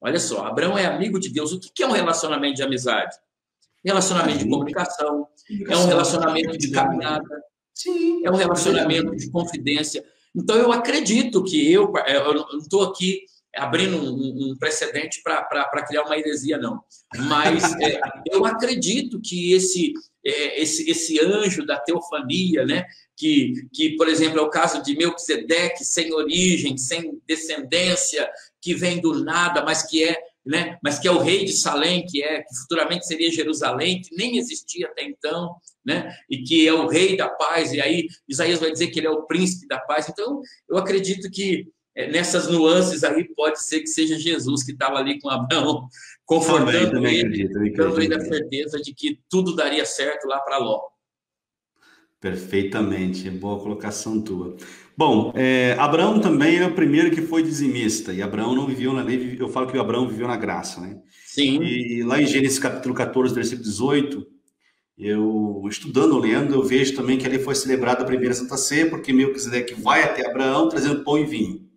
Olha só, Abraão é amigo de Deus. O que é um relacionamento de amizade? Relacionamento de comunicação, é um relacionamento de caminhada, Sim, é um relacionamento de confidência. Então, eu acredito que eu não estou aqui abrindo um precedente para criar uma heresia, não. Mas eu acredito que esse anjo da teofania, né, que, por exemplo, é o caso de Melquisedeque, sem origem, sem descendência, que vem do nada, mas que é, né, mas que é o rei de Salém, que futuramente seria Jerusalém, que nem existia até então, né, e que é o rei da paz, e aí Isaías vai dizer que ele é o príncipe da paz. Então, eu acredito que nessas nuances aí pode ser que seja Jesus que estava ali com Abraão, confortando ele, dando ele a certeza de que tudo daria certo lá para Ló. Perfeitamente, boa colocação tua. Bom, Abraão também é o primeiro que foi dizimista, e Abraão não viveu na lei, eu falo que o Abraão viveu na graça, né? Sim. E lá em Gênesis capítulo 14, versículo 18, eu estudando, lendo, eu vejo também que ali foi celebrada a primeira Santa Ceia, porque Melquisedeque vai até Abraão trazendo pão e vinho.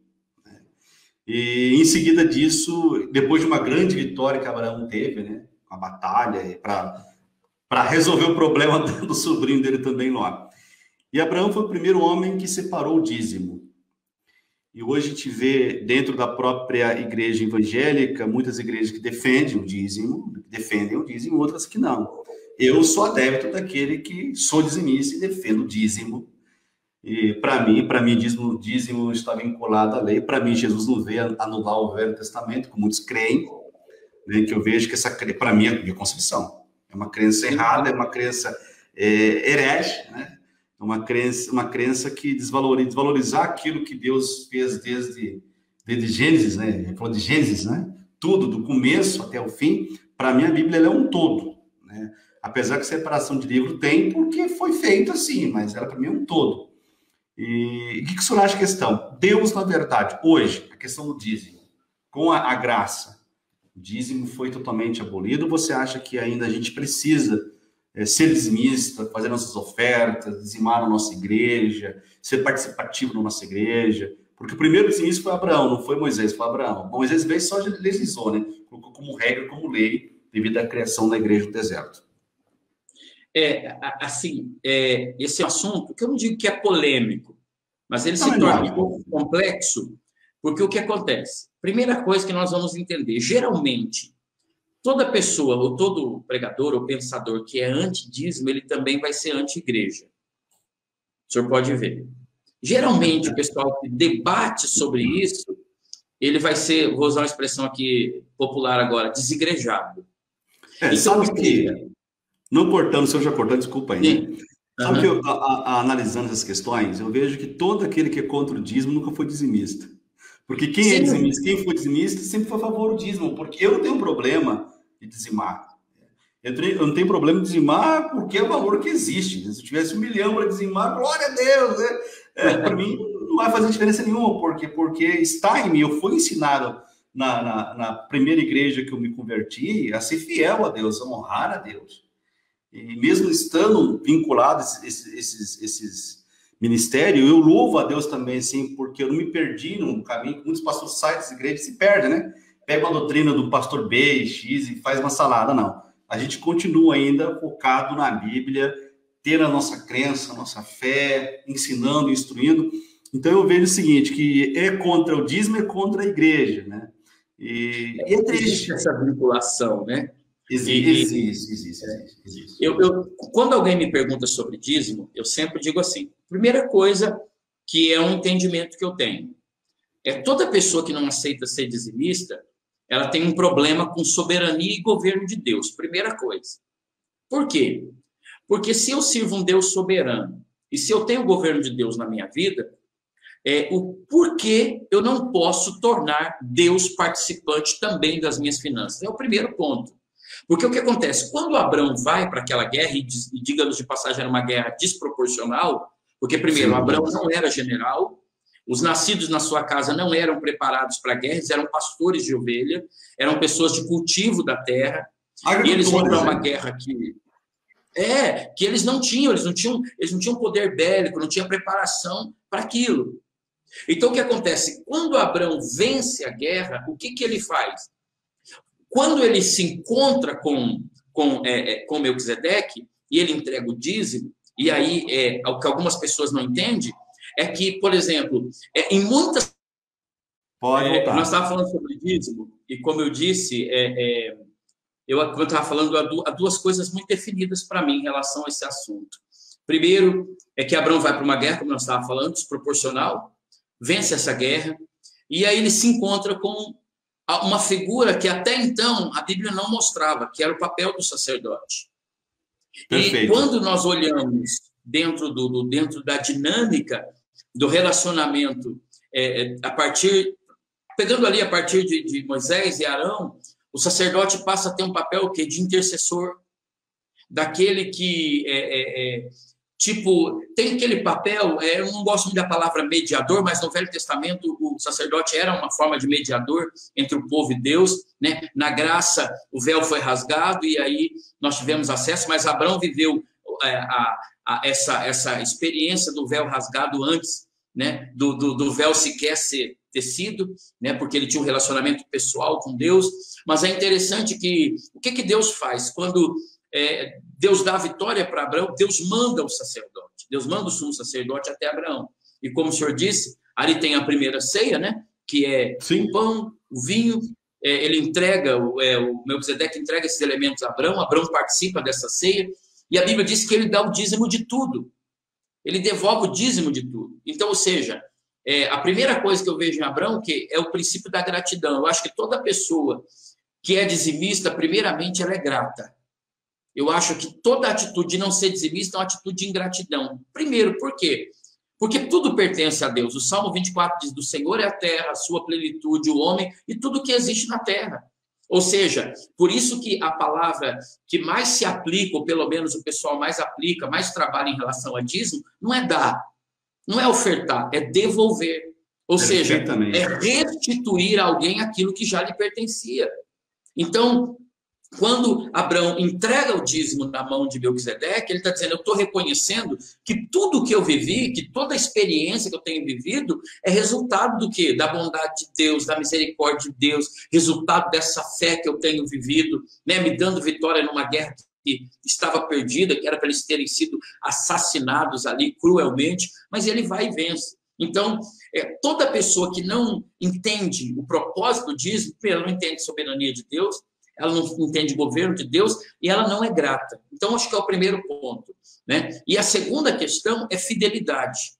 E em seguida disso, depois de uma grande vitória que Abraão teve, né? Uma batalha para resolver o problema do sobrinho dele também, Ló. E Abraão foi o primeiro homem que separou o dízimo. E hoje a gente vê dentro da própria igreja evangélica, muitas igrejas que defendem o dízimo, outras que não. Eu sou adepto daquele que sou dizimista e defendo o dízimo. E para mim dízimo está vinculado à lei. Para mim, Jesus não veio anular o Velho Testamento, como muitos creem, né, que eu vejo que para mim, é a minha concepção. É uma crença errada, é uma crença herege, né? Uma crença que desvalorizar aquilo que Deus fez desde Gênesis, né? Ele falou de Gênesis, né? Tudo, do começo até o fim. Para mim, a Bíblia ela é um todo, né? Apesar que separação de livro tem, porque foi feito assim, mas ela para mim é um todo. E o que o senhor acha da questão? Deus, na verdade, hoje, a questão do dízimo, com a graça, o dízimo foi totalmente abolido? Você acha que ainda a gente precisa ser dizimista, fazer nossas ofertas, dizimar na nossa igreja, ser participativo na nossa igreja? Porque o primeiro dizimista foi Abraão, não foi Moisés, foi Abraão. Moisés veio só legislou, né? Colocou como regra, como lei, devido à criação da igreja do deserto. Esse assunto, que eu não digo que é polêmico, mas ele se torna um pouco complexo, porque o que acontece? Primeira coisa que nós vamos entender, geralmente, toda pessoa, ou todo pregador ou pensador que é anti-dízimo, ele também vai ser anti-igreja. O senhor pode ver. Geralmente, o pessoal que debate sobre isso, ele vai ser, vou usar uma expressão aqui popular agora, desigrejado. Então, sabe que... Não cortando, se eu já cortando, desculpa aí, né? Sabe que analisando essas questões, eu vejo que todo aquele que é contra o dízimo nunca foi dizimista. Porque quem é dizimista, quem foi dizimista, sempre foi a favor do dízimo. Porque eu não tenho problema de dizimar. Eu não tenho problema de dizimar porque é o valor que existe. Se eu tivesse 1 milhão para dizimar, glória a Deus, né? Para mim, não vai fazer diferença nenhuma, porque está em mim. Eu fui ensinado na primeira igreja que eu me converti a ser fiel a Deus, a honrar a Deus. E mesmo estando vinculado a esses ministérios, eu louvo a Deus também, sim, porque eu não me perdi no caminho. Muitos pastores saem dessa igreja e se perdem, né? Pega uma doutrina do pastor B e X e faz uma salada. Não. A gente continua ainda focado na Bíblia, ter a nossa crença, a nossa fé, ensinando, instruindo. Então eu vejo o seguinte, que é contra o dízimo, é contra a igreja, né? E é triste. Existe essa vinculação, né? Existe. Quando alguém me pergunta sobre dízimo, eu sempre digo assim, primeira coisa que é um entendimento que eu tenho, toda pessoa que não aceita ser dizimista, ela tem um problema com soberania e governo de Deus, primeira coisa. Por quê? Porque se eu sirvo um Deus soberano, e se eu tenho o governo de Deus na minha vida, o porquê eu não posso tornar Deus participante também das minhas finanças. É o primeiro ponto. Porque o que acontece? Quando Abraão vai para aquela guerra, e digamos de passagem, era uma guerra desproporcional, porque primeiro, Abraão não era general, os nascidos na sua casa não eram preparados para a guerra, eles eram pastores de ovelha, eram pessoas de cultivo da terra, e eles vão para uma guerra que eles não tinham poder bélico, não tinham preparação para aquilo. Então, o que acontece? Quando Abraão vence a guerra, o que ele faz? quando ele se encontra com Melquisedeque, e ele entrega o dízimo, e aí o que algumas pessoas não entendem, é que, por exemplo, em muitas... nós estávamos falando sobre dízimo, e como eu disse, eu estava falando há duas coisas muito definidas para mim em relação a esse assunto. Primeiro, é que Abraão vai para uma guerra, como nós estávamos falando, desproporcional, vence essa guerra, e aí ele se encontra com uma figura que até então a Bíblia não mostrava, que era o papel do sacerdote. Perfeito. E quando nós olhamos dentro da dinâmica do relacionamento, pegando ali a partir de Moisés e Arão, o sacerdote passa a ter um papel de intercessor, daquele que tem aquele papel, eu não gosto muito da palavra mediador, mas no Velho Testamento o sacerdote era uma forma de mediador entre o povo e Deus, né? Na graça o véu foi rasgado e aí nós tivemos acesso, mas Abraão viveu essa experiência do véu rasgado antes, né? Do véu sequer ser tecido, né? Porque ele tinha um relacionamento pessoal com Deus. Mas é interessante que o que Deus faz quando Deus dá a vitória para Abraão? Deus manda o sacerdote, Deus manda o sumo sacerdote até Abraão. E como o senhor disse, ali tem a primeira ceia, né? Que é o pão, o vinho. Ele entrega, o Melquisedeque entrega esses elementos a Abraão. Abraão participa dessa ceia. E a Bíblia diz que ele dá o dízimo de tudo. Ele devolve o dízimo de tudo. Então, ou seja, a primeira coisa que eu vejo em Abraão que é o princípio da gratidão. Eu acho que toda pessoa que é dizimista, primeiramente, ela é grata. Eu acho que toda atitude de não ser dizimista é uma atitude de ingratidão. Primeiro, por quê? Porque tudo pertence a Deus. O Salmo 24 diz, do Senhor é a terra, a sua plenitude, o homem e tudo que existe na terra. Ou seja, por isso que a palavra que mais se aplica, ou pelo menos o pessoal mais aplica, mais trabalha em relação a dízimo, não é dar, não é ofertar, é devolver. Ou seja, é restituir a alguém aquilo que já lhe pertencia. Então, quando Abraão entrega o dízimo na mão de Melquisedeque, ele está dizendo, eu estou reconhecendo que tudo que eu vivi, que toda a experiência que eu tenho vivido, é resultado do quê? Da bondade de Deus, da misericórdia de Deus, resultado dessa fé que eu tenho vivido, né? Me dando vitória numa guerra que estava perdida, que era para eles terem sido assassinados ali cruelmente, mas ele vai e vence. Então, toda pessoa que não entende o propósito do dízimo, ela não entende a soberania de Deus, ela não entende o governo de Deus e ela não é grata. Então, acho que é o primeiro ponto, né? E a segunda questão é fidelidade.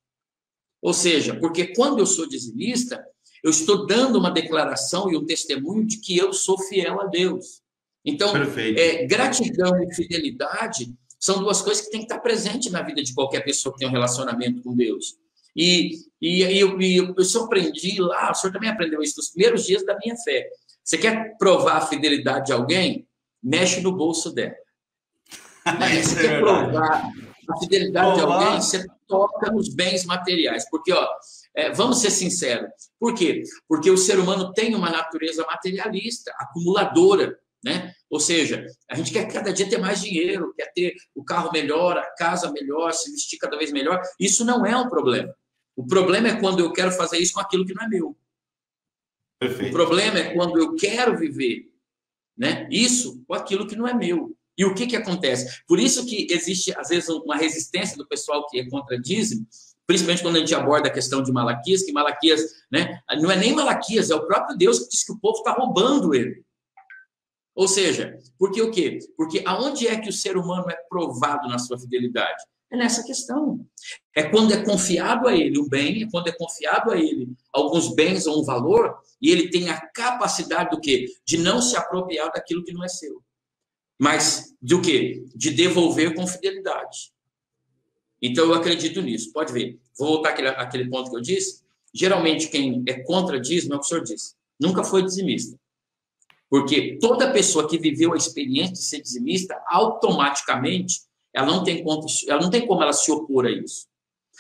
Ou seja, porque quando eu sou dizimista, eu estou dando uma declaração e um testemunho de que eu sou fiel a Deus. Então, gratidão e fidelidade são duas coisas que têm que estar presentes na vida de qualquer pessoa que tem um relacionamento com Deus. E eu só aprendi lá, o senhor também aprendeu isso nos primeiros dias da minha fé. Você quer provar a fidelidade de alguém? Mexe no bolso dela. Você quer provar a fidelidade de alguém? Você toca nos bens materiais. Porque, vamos ser sinceros. Por quê? Porque o ser humano tem uma natureza materialista, acumuladora, né? Ou seja, a gente quer cada dia ter mais dinheiro, quer ter o carro melhor, a casa melhor, se vestir cada vez melhor. Isso não é um problema. O problema é quando eu quero fazer isso com aquilo que não é meu. Perfeito. O problema é quando eu quero viver, né, isso com aquilo que não é meu. E o que acontece? Por isso que existe, às vezes, uma resistência do pessoal que é contra dízimo, principalmente quando a gente aborda a questão de Malaquias, que Malaquias, né, não é nem Malaquias, é o próprio Deus que diz que o povo está roubando ele. Ou seja, porque o quê? Porque aonde é que o ser humano é provado na sua fidelidade? É nessa questão. É quando é confiado a ele um bem, é quando é confiado a ele alguns bens ou um valor, e ele tem a capacidade do quê? De não se apropriar daquilo que não é seu. Mas do quê? De devolver com fidelidade. Então, eu acredito nisso. Pode ver. Vou voltar àquele ponto que eu disse. Geralmente, quem é contra dízimo é o que o senhor disse. Nunca foi dizimista. Porque toda pessoa que viveu a experiência de ser dizimista, automaticamente, ela não tem como ela se opor a isso.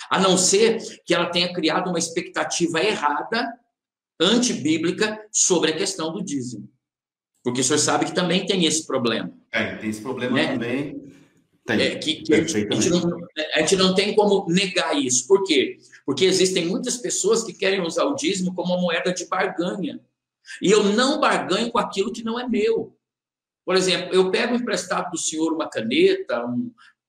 A não ser que ela tenha criado uma expectativa errada, antibíblica, sobre a questão do dízimo. Porque o senhor sabe que também tem esse problema. Tem esse problema, né? Também. Tem. A gente não tem como negar isso. Por quê? Porque existem muitas pessoas que querem usar o dízimo como uma moeda de barganha. E eu não barganho com aquilo que não é meu. Por exemplo, eu pego emprestado do senhor uma caneta,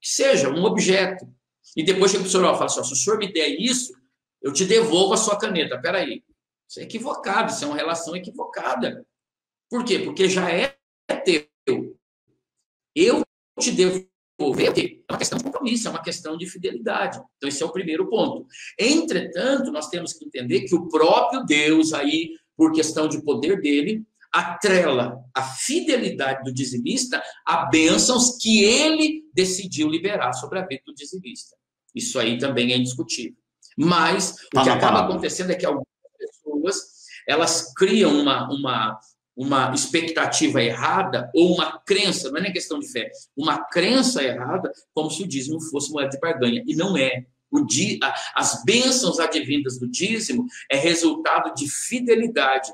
que seja, um objeto, e depois chego para o senhor e falo assim, se o senhor me der isso, eu te devolvo a sua caneta. Espera aí. Isso é equivocado, isso é uma relação equivocada. Por quê? Porque já é teu. Eu te devolver é uma questão de compromisso, é uma questão de fidelidade. Então, esse é o primeiro ponto. Entretanto, nós temos que entender que o próprio Deus, aí, por questão de poder dele, atrela a fidelidade do dizimista a bênçãos que ele decidiu liberar sobre a vida do dizimista. Isso aí também é indiscutível. Mas o que acaba acontecendo é que algumas pessoas, elas criam uma expectativa errada ou uma crença, não é nem questão de fé, uma crença errada, como se o dízimo fosse moeda de barganha. E não é. As bênçãos advindas do dízimo é resultado de fidelidade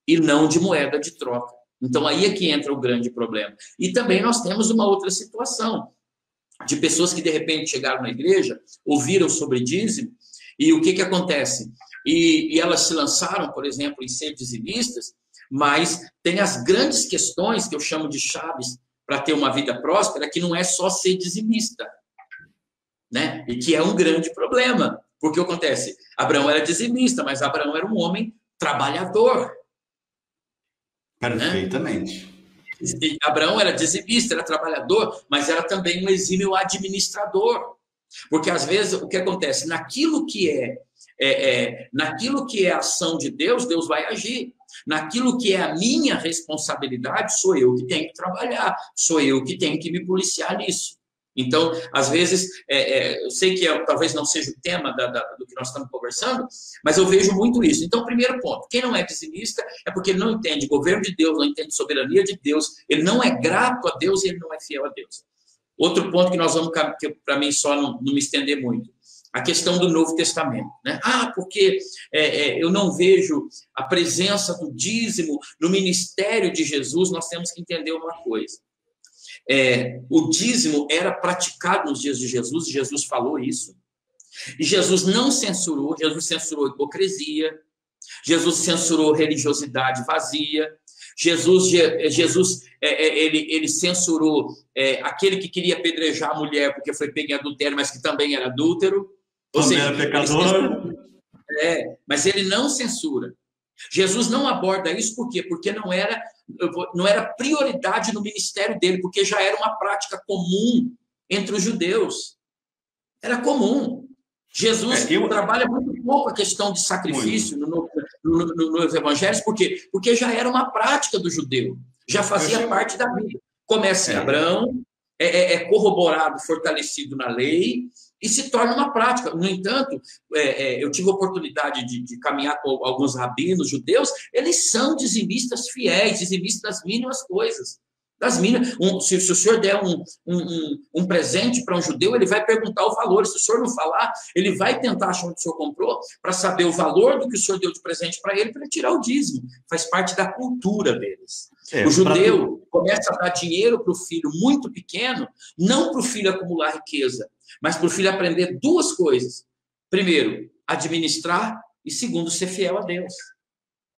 e não de moeda de troca. Então, aí é que entra o grande problema. E também nós temos uma outra situação, de pessoas que, de repente, chegaram na igreja, ouviram sobre dízimo, e o que acontece? E elas se lançaram, por exemplo, em ser dizimistas, mas tem as grandes questões, que eu chamo de chaves, para ter uma vida próspera, que não é só ser dizimista, né? E que é um grande problema. Porque o que acontece? Abraão era dizimista, mas Abraão era um homem trabalhador. Perfeitamente. Né? Abraão era dizimista, era trabalhador, mas era também um exímio administrador. Porque, às vezes, o que acontece? Naquilo que é a ação de Deus, Deus vai agir. Naquilo que é a minha responsabilidade, sou eu que tenho que trabalhar, sou eu que tenho que me policiar nisso. Então, às vezes, eu sei que talvez não seja o tema do que nós estamos conversando, mas eu vejo muito isso. Então, primeiro ponto, quem não é dizimista é porque ele não entende governo de Deus, não entende soberania de Deus, ele não é grato a Deus e ele não é fiel a Deus. Outro ponto que nós vamos, para mim, só não me estender muito, a questão do Novo Testamento. Né? Porque eu não vejo a presença do dízimo no ministério de Jesus. Nós temos que entender uma coisa. O dízimo era praticado nos dias de Jesus, e Jesus falou isso. E Jesus não censurou, Jesus censurou hipocrisia, Jesus censurou religiosidade vazia, Jesus ele censurou aquele que queria apedrejar a mulher porque foi pego em adultério, mas que também era adúltero. Ou seja, era pecador. Mas ele não censura. Jesus não aborda isso, por quê? Porque não era prioridade no ministério dele, porque já era uma prática comum entre os judeus. Era comum. Jesus trabalha muito pouco a questão de sacrifício nos evangelhos, por quê? Porque já era uma prática do judeu, já fazia parte da vida. Começa em Abraão, é corroborado, fortalecido na lei, e se torna uma prática. No entanto, eu tive a oportunidade de caminhar com alguns rabinos judeus, eles são dizimistas fiéis, dizimistas das mínimas coisas. Das mínimas. Se o senhor der um presente para um judeu, ele vai perguntar o valor. Se o senhor não falar, ele vai tentar achar onde o senhor comprou, para saber o valor do que o senhor deu de presente para ele, para tirar o dízimo. Faz parte da cultura deles. O judeu começa a dar dinheiro para o filho muito pequeno, não para o filho acumular riqueza, mas para o filho aprender duas coisas. Primeiro, administrar, e segundo, ser fiel a Deus.